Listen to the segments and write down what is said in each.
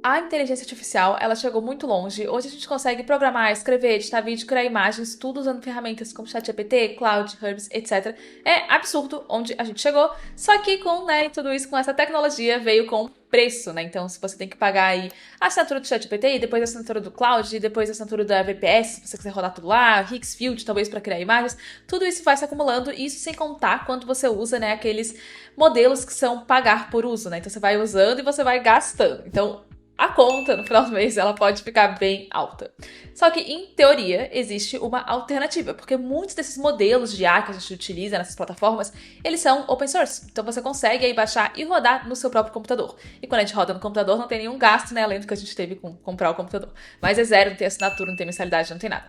A inteligência artificial, ela chegou muito longe. Hoje a gente consegue programar, escrever, editar vídeo, criar imagens, tudo usando ferramentas como ChatGPT, Claude, Herbs, etc. É absurdo onde a gente chegou. Só que com, tudo isso, com essa tecnologia, veio com preço, né? Então, se você tem que pagar aí a assinatura do ChatGPT, e depois a assinatura do Claude, e depois a assinatura da VPS, se você quiser rodar tudo lá, Higgsfield, talvez para criar imagens, tudo isso vai se acumulando, e isso sem contar quando você usa, aqueles modelos que são pagar por uso, né? Então, você vai usando e você vai gastando. Então, a conta, no final do mês, ela pode ficar bem alta. Só que, em teoria, existe uma alternativa, porque muitos desses modelos de IA que a gente utiliza nessas plataformas, eles são open source. Então você consegue aí baixar e rodar no seu próprio computador. E quando a gente roda no computador, não tem nenhum gasto, além do que a gente teve com comprar o computador. Mas é zero, não tem assinatura, não tem mensalidade, não tem nada.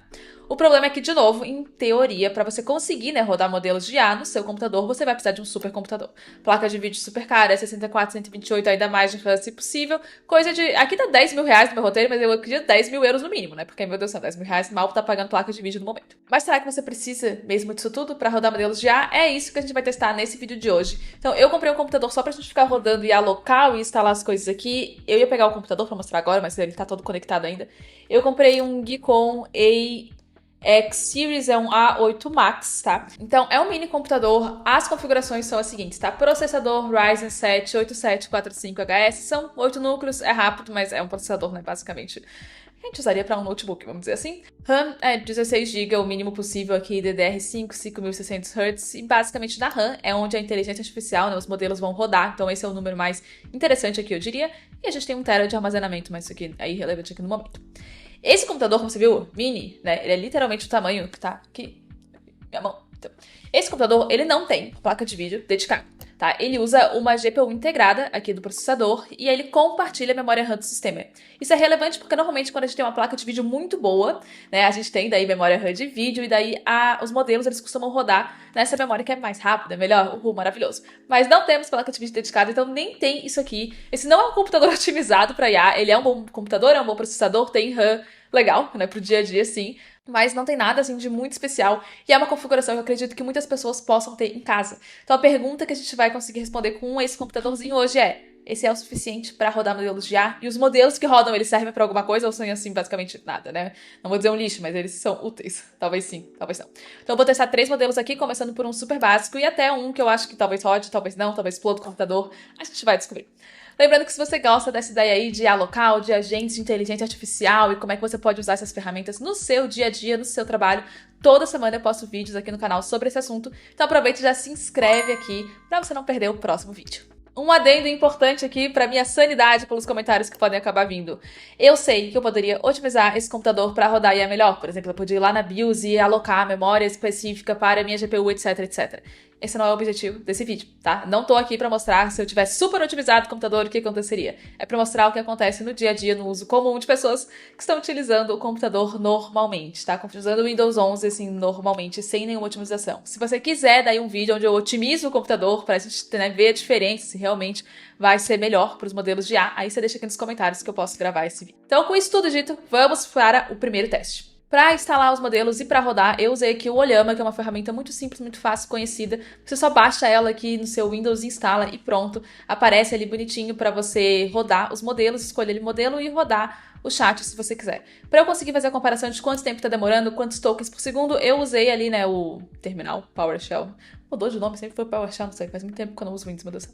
O problema é que, de novo, em teoria, para você conseguir rodar modelos de IA no seu computador, você vai precisar de um supercomputador. Placa de vídeo super cara, 64, 128, ainda mais de RAM se possível. Coisa de... Aqui tá 10 mil reais no meu roteiro, mas eu acredito 10 mil euros no mínimo, Porque, meu Deus do céu, 10 mil reais mal tá pagando placa de vídeo no momento. Mas será que você precisa mesmo disso tudo para rodar modelos de IA? É isso que a gente vai testar nesse vídeo de hoje. Então, eu comprei um computador só pra gente ficar rodando IA local e instalar as coisas aqui. Eu ia pegar o computador pra mostrar agora, mas ele tá todo conectado ainda. Eu comprei um Geekon X Series, é um A8 Max, tá? Então, é um mini computador. As configurações são as seguintes, tá? Processador Ryzen 7 8745HS, são 8 núcleos, é rápido, mas é um processador, basicamente. A gente usaria para um notebook, vamos dizer assim. RAM é 16 GB, o mínimo possível aqui, DDR5, 5600 Hz, e basicamente na RAM é onde a inteligência artificial, os modelos vão rodar, então esse é o número mais interessante aqui, eu diria. E a gente tem 1 TB de armazenamento, mas isso aqui é irrelevante aqui no momento. Esse computador, como você viu, mini, ele é literalmente o tamanho que tá aqui, minha mão. Então, esse computador, ele não tem placa de vídeo dedicada, tá? Ele usa uma GPU integrada aqui do processador e ele compartilha a memória RAM do sistema. Isso é relevante porque normalmente quando a gente tem uma placa de vídeo muito boa, a gente tem daí memória RAM de vídeo e daí os modelos, eles costumam rodar nessa memória que é mais rápida, melhor, maravilhoso. Mas não temos placa de vídeo dedicada, então nem tem isso aqui. Esse não é um computador otimizado para IA, ele é um bom computador, é um bom processador, tem RAM legal, pro dia a dia, sim. Mas não tem nada, assim, de muito especial. E é uma configuração que eu acredito que muitas pessoas possam ter em casa. Então a pergunta que a gente vai conseguir responder com esse computadorzinho hoje é: esse é o suficiente para rodar modelos de IA? E os modelos que rodam, eles servem para alguma coisa ou são, assim, basicamente nada, Não vou dizer um lixo, mas eles são úteis. Talvez sim, talvez não. Então eu vou testar 3 modelos aqui, começando por um super básico e até um que eu acho que talvez rode, talvez não, talvez exploda o computador. A gente vai descobrir. Lembrando que se você gosta dessa ideia aí de IA local, de agentes de inteligência artificial e como é que você pode usar essas ferramentas no seu dia a dia, no seu trabalho, toda semana eu posto vídeos aqui no canal sobre esse assunto. Então aproveita e já se inscreve aqui para você não perder o próximo vídeo. Um adendo importante aqui para minha sanidade pelos comentários que podem acabar vindo. Eu sei que eu poderia otimizar esse computador para rodar IA melhor. Por exemplo, eu podia ir lá na BIOS e alocar a memória específica para a minha GPU, etc, etc. Esse não é o objetivo desse vídeo, tá? Não tô aqui pra mostrar se eu tivesse super otimizado o computador o que aconteceria. É pra mostrar o que acontece no dia a dia, no uso comum de pessoas que estão utilizando o computador normalmente, tá? Usando o Windows 11, assim, normalmente, sem nenhuma otimização. Se você quiser, daí um vídeo onde eu otimizo o computador pra gente ver a diferença, se realmente vai ser melhor pros modelos de IA, aí você deixa aqui nos comentários que eu posso gravar esse vídeo. Então, com isso tudo dito, vamos para o primeiro teste. Para instalar os modelos e para rodar, eu usei aqui o Ollama, que é uma ferramenta muito simples, muito fácil, conhecida. Você só baixa ela aqui no seu Windows, instala e pronto. Aparece ali bonitinho para você rodar os modelos, escolher o modelo e rodar o chat se você quiser. Para eu conseguir fazer a comparação de quanto tempo está demorando, quantos tokens por segundo, eu usei ali, o terminal PowerShell. Mudou de nome, sempre foi PowerShell, não sei, faz muito tempo que eu não uso Windows, meu Deus.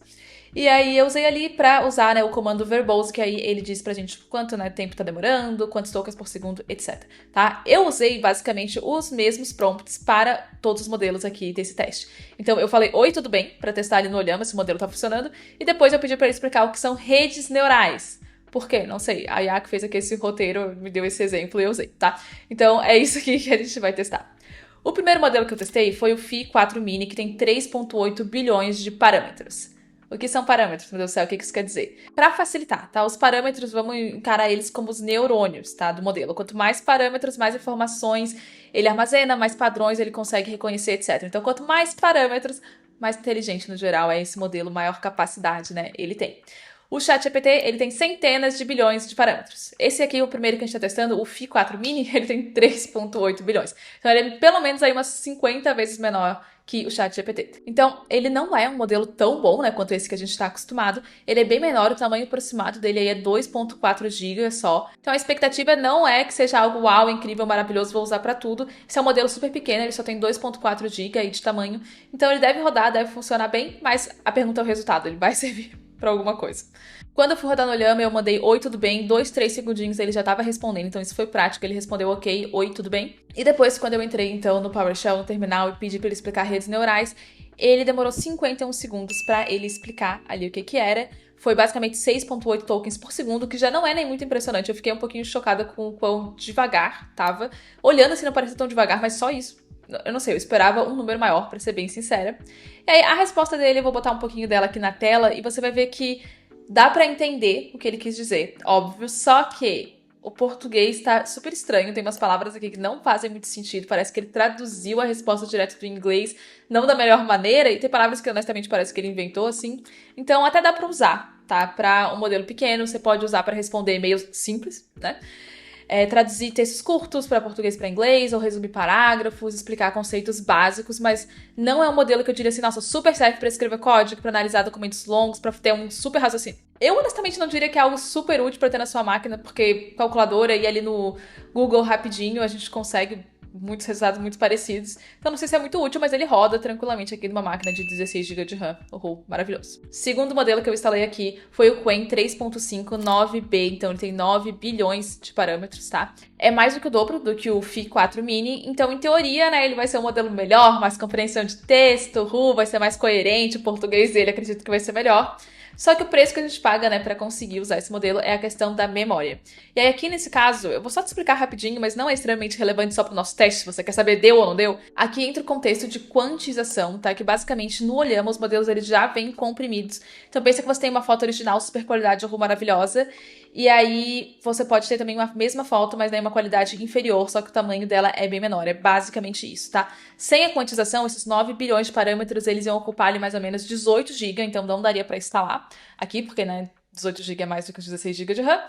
E aí eu usei ali pra usar, o comando verbose, que aí ele diz pra gente quanto, tempo tá demorando, quantos tokens por segundo, etc, tá? Eu usei basicamente os mesmos prompts para todos os modelos aqui desse teste. Então eu falei, oi, tudo bem? Pra testar ali no Ollama se o modelo tá funcionando, e depois eu pedi pra ele explicar o que são redes neurais. Por quê? Não sei. A IA que fez aqui esse roteiro me deu esse exemplo e eu usei, tá? Então é isso aqui que a gente vai testar. O primeiro modelo que eu testei foi o Phi 4 Mini, que tem 3,8 bilhões de parâmetros. O que são parâmetros, meu Deus do céu, o que isso quer dizer? Para facilitar, tá? Os parâmetros, vamos encarar eles como os neurônios, tá? Do modelo. Quanto mais parâmetros, mais informações ele armazena, mais padrões ele consegue reconhecer, etc. Então, quanto mais parâmetros, mais inteligente no geral é esse modelo, maior capacidade, ele tem. O ChatGPT, ele tem centenas de bilhões de parâmetros. Esse aqui, o primeiro que a gente está testando, o Phi 4 Mini, ele tem 3,8 bilhões. Então, ele é pelo menos aí umas 50 vezes menor que o ChatGPT. Então, ele não é um modelo tão bom, né, quanto esse que a gente está acostumado. Ele é bem menor, o tamanho aproximado dele aí é 2.4 GB só. Então, a expectativa não é que seja algo uau, incrível, maravilhoso, vou usar para tudo. Esse é um modelo super pequeno, ele só tem 2.4 GB aí de tamanho. Então, ele deve rodar, deve funcionar bem, mas a pergunta é o resultado, ele vai servir para alguma coisa. Quando eu fui rodar no Llama, eu mandei oi, tudo bem, 2, 3 segundinhos ele já tava respondendo, então isso foi prático, ele respondeu ok, oi, tudo bem. E depois, quando eu entrei então no PowerShell, no terminal, e pedi para ele explicar redes neurais, ele demorou 51 segundos para ele explicar ali o que era. Foi basicamente 6.8 tokens por segundo, que já não é nem muito impressionante. Eu fiquei um pouquinho chocada com o quão devagar tava. Olhando assim, não parecia tão devagar, mas só isso. Eu não sei, eu esperava um número maior, pra ser bem sincera. E aí, a resposta dele, eu vou botar um pouquinho dela aqui na tela, e você vai ver que dá pra entender o que ele quis dizer, óbvio, só que o português tá super estranho, tem umas palavras aqui que não fazem muito sentido, parece que ele traduziu a resposta direto do inglês, não da melhor maneira, e tem palavras que honestamente parece que ele inventou, assim. Então até dá pra usar, tá? Pra um modelo pequeno, você pode usar pra responder e-mails simples, né? Traduzir textos curtos para português para inglês, ou resumir parágrafos, explicar conceitos básicos, mas não é um modelo que eu diria assim, nossa, super serve para escrever código, para analisar documentos longos, para ter um super raciocínio. Eu honestamente não diria que é algo super útil para ter na sua máquina, porque calculadora e ali no Google rapidinho a gente consegue muitos resultados muito parecidos. Então não sei se é muito útil, mas ele roda tranquilamente aqui numa máquina de 16 GB de RAM. Maravilhoso. Segundo modelo que eu instalei aqui foi o Qwen 3.5 9B, então ele tem 9 bilhões de parâmetros, tá? É mais do que o dobro do que o Phi 4 Mini, então em teoria, né, ele vai ser um modelo melhor, mais compreensão de texto, vai ser mais coerente, o português dele acredito que vai ser melhor. Só que o preço que a gente paga, né, pra conseguir usar esse modelo é a questão da memória. E aí aqui nesse caso, eu vou só te explicar rapidinho, mas não é extremamente relevante só pro nosso teste, se você quer saber deu ou não deu. Aqui entra o contexto de quantização, tá? Que basicamente no Llama os modelos eles já vêm comprimidos. Então pensa que você tem uma foto original, super qualidade, maravilhosa, e aí você pode ter também uma mesma foto, mas daí uma qualidade inferior, só que o tamanho dela é bem menor. É basicamente isso, tá? Sem a quantização, esses 9 bilhões de parâmetros, eles iam ocupar ali mais ou menos 18 GB, então não daria pra instalar aqui, porque, né, 18 GB é mais do que os 16 GB de RAM.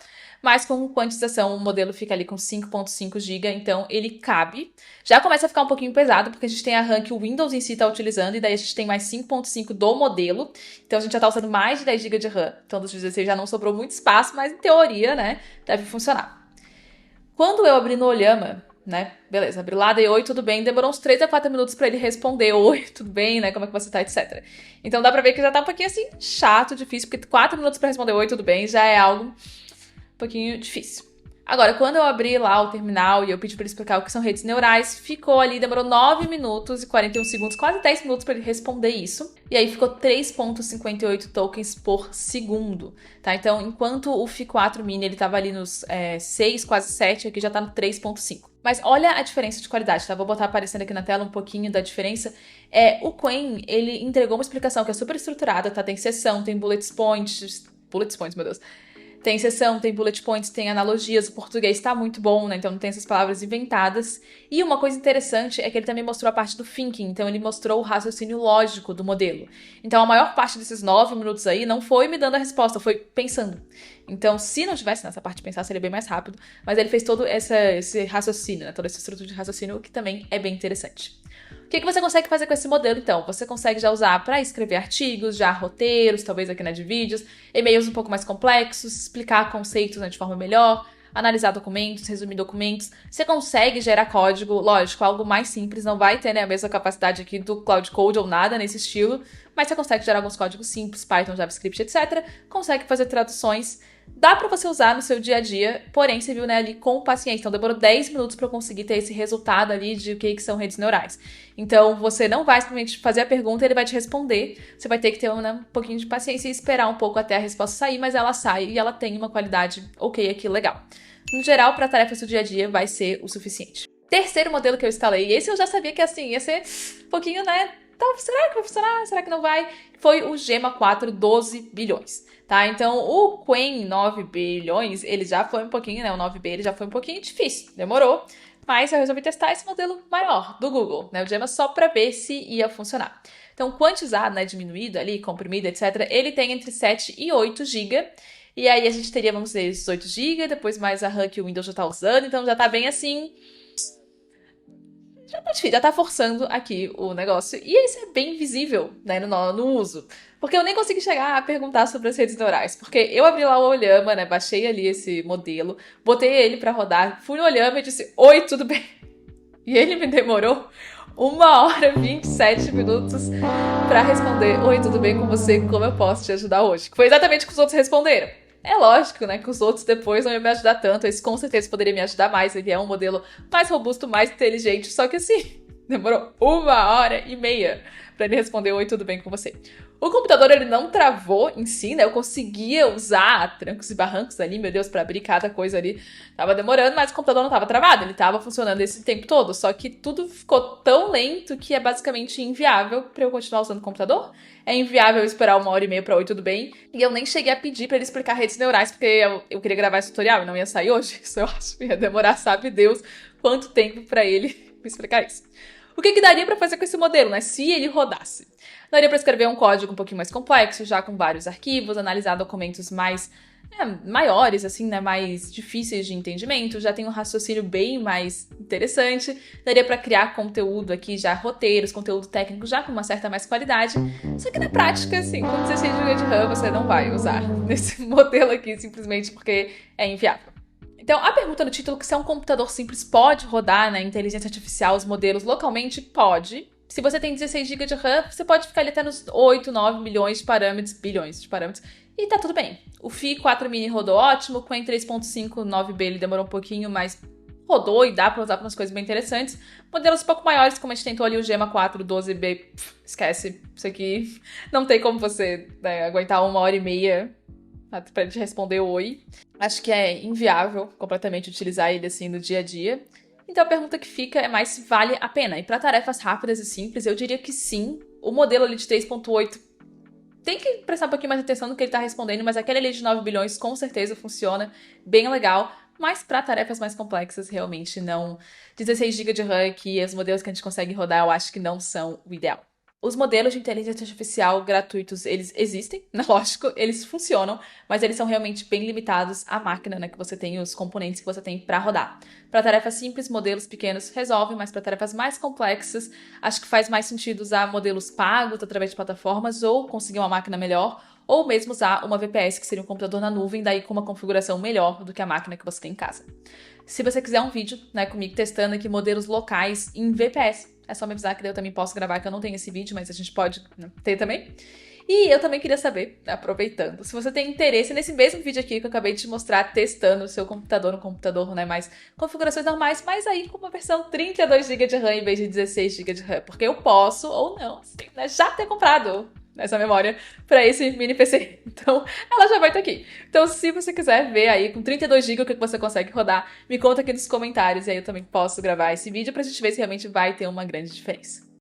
Mas com quantização, o modelo fica ali com 5.5 GB, então ele cabe. Já começa a ficar um pouquinho pesado, porque a gente tem a RAM que o Windows em si está utilizando, e daí a gente tem mais 5.5 do modelo. Então a gente já está usando mais de 10 GB de RAM. Então dos 16 já não sobrou muito espaço, mas em teoria, né, deve funcionar. Quando eu abri no Llama, né, beleza, abri lá, dei oi, tudo bem, demorou uns 3 a 4 minutos pra ele responder, oi, tudo bem, né, como é que você tá, etc. Então dá pra ver que já tá um pouquinho assim, chato, difícil, porque 4 minutos pra responder oi, tudo bem, já é algo um pouquinho difícil. Agora, quando eu abri lá o terminal e eu pedi pra ele explicar o que são redes neurais, ficou ali, demorou 9 minutos e 41 segundos, quase 10 minutos pra ele responder isso. E aí ficou 3.58 tokens por segundo, tá? Então, enquanto o Phi 4 Mini ele tava ali nos 6, quase 7, aqui já tá no 3.5. Mas olha a diferença de qualidade, tá? Vou botar aparecendo aqui na tela um pouquinho da diferença. O Qwen, ele entregou uma explicação que é super estruturada, tá? Tem seção, tem bullet points, meu Deus. Tem seção, tem bullet points, tem analogias, o português tá muito bom, né? Então não tem essas palavras inventadas. E uma coisa interessante é que ele também mostrou a parte do thinking, então ele mostrou o raciocínio lógico do modelo. Então a maior parte desses 9 minutos aí não foi me dando a resposta, foi pensando. Então se não tivesse nessa parte de pensar, seria bem mais rápido, mas ele fez todo esse raciocínio, né? Toda essa estrutura de raciocínio, o que também é bem interessante. O que você consegue fazer com esse modelo, então? Você consegue já usar para escrever artigos, já roteiros, talvez aqui na de vídeos, e-mails um pouco mais complexos, explicar conceitos, né, de forma melhor, analisar documentos, resumir documentos. Você consegue gerar código, lógico, algo mais simples, não vai ter, né, a mesma capacidade aqui do Cloud Code ou nada nesse estilo, mas você consegue gerar alguns códigos simples, Python, JavaScript, etc. Consegue fazer traduções. Dá pra você usar no seu dia a dia, porém, você viu, né, ali com paciência. Então, demorou 10 minutos pra eu conseguir ter esse resultado ali de o que são redes neurais. Então, você não vai simplesmente fazer a pergunta e ele vai te responder. Você vai ter que ter um pouquinho de paciência e esperar um pouco até a resposta sair, mas ela sai e ela tem uma qualidade ok aqui, legal. No geral, para tarefas do dia a dia, vai ser o suficiente. Terceiro modelo que eu instalei, esse eu já sabia que assim, ia ser um pouquinho, né, então, será que vai funcionar? Será que não vai? Foi o Gemma 4, 12 bilhões, tá? Então, o Qwen 9 bilhões, ele já foi um pouquinho, né? O 9B, ele já foi um pouquinho difícil, demorou. Mas eu resolvi testar esse modelo maior do Google, né? O Gemma só para ver se ia funcionar. Então, quantizado, né? Diminuído ali, comprimido, etc. Ele tem entre 7 e 8 GB. E aí a gente teria, vamos dizer, 18 GB, depois mais a RAM que o Windows já tá usando. Então, já tá bem assim... já tá difícil, já tá forçando aqui o negócio. E isso é bem visível, né, no uso. Porque eu nem consegui chegar a perguntar sobre as redes neurais. Porque eu abri lá o Olhama, né, baixei ali esse modelo, botei ele pra rodar, fui no Olhama e disse, oi, tudo bem? E ele me demorou 1 hora e 27 minutos pra responder, oi, tudo bem com você? Como eu posso te ajudar hoje? Que foi exatamente o que os outros responderam. É lógico, né, que os outros depois não iam me ajudar tanto, esse com certeza poderia me ajudar mais, ele é um modelo mais robusto, mais inteligente, só que assim, demorou 1 hora e meia pra ele responder, oi, tudo bem com você? O computador, ele não travou em si, né, eu conseguia usar trancos e barrancos ali, meu Deus, pra abrir cada coisa ali, tava demorando, mas o computador não tava travado, ele tava funcionando esse tempo todo, só que tudo ficou tão lento que é basicamente inviável pra eu continuar usando o computador. É inviável esperar 1 hora e meia pra oi, tudo bem. E eu nem cheguei a pedir pra ele explicar redes neurais, porque eu queria gravar esse tutorial e não ia sair hoje. Isso eu acho que ia demorar, sabe Deus, quanto tempo pra ele me explicar isso. O que daria pra fazer com esse modelo, né? Se ele rodasse. Daria pra escrever um código um pouquinho mais complexo, já com vários arquivos, analisar documentos mais maiores, assim, né, mais difíceis de entendimento, já tem um raciocínio bem mais interessante, daria pra criar conteúdo aqui, já roteiros, conteúdo técnico, já com uma certa mais qualidade, só que na prática, assim, com 16 GB de RAM você não vai usar nesse modelo aqui, simplesmente porque é inviável. Então, a pergunta no título, que se é um computador simples, pode rodar na inteligência artificial os modelos localmente? Pode. Se você tem 16 GB de RAM, você pode ficar ali até nos 8, 9 milhões de parâmetros, bilhões de parâmetros, e tá tudo bem. O Fi 4 Mini rodou ótimo, com o 3.5 9B ele demorou um pouquinho, mas rodou e dá pra usar para umas coisas bem interessantes. Modelos um pouco maiores, como a gente tentou ali o Gemma 4 12B, esquece, isso aqui não tem como você aguentar 1 hora e meia pra te responder oi. Acho que é inviável completamente utilizar ele assim no dia a dia. Então a pergunta que fica é mais se vale a pena. E para tarefas rápidas e simples, eu diria que sim. O modelo ali de 3.8 tem que prestar um pouquinho mais atenção no que ele tá respondendo, mas aquele ali de 9 bilhões com certeza funciona bem legal. Mas para tarefas mais complexas, realmente não. 16 GB de RAM aqui, os modelos que a gente consegue rodar, eu acho que não são o ideal. Os modelos de inteligência artificial gratuitos, eles existem, lógico, eles funcionam, mas eles são realmente bem limitados à máquina, né, que você tem, os componentes que você tem para rodar. Para tarefas simples, modelos pequenos resolvem, mas para tarefas mais complexas, acho que faz mais sentido usar modelos pagos através de plataformas ou conseguir uma máquina melhor, ou mesmo usar uma VPS, que seria um computador na nuvem, daí com uma configuração melhor do que a máquina que você tem em casa. Se você quiser um vídeo, né, comigo testando aqui modelos locais em VPS, é só me avisar que daí eu também posso gravar, que eu não tenho esse vídeo, mas a gente pode ter também. E eu também queria saber, aproveitando, se você tem interesse nesse mesmo vídeo aqui que eu acabei de te mostrar, testando o seu computador, um computador, né, mais configurações normais, mas aí com uma versão 32 GB de RAM em vez de 16 GB de RAM, porque eu posso, ou não, assim, né, já ter comprado essa memória para esse mini PC. Então, ela já vai estar aqui. Então, se você quiser ver aí com 32 GB o que você consegue rodar, me conta aqui nos comentários e aí eu também posso gravar esse vídeo pra gente ver se realmente vai ter uma grande diferença.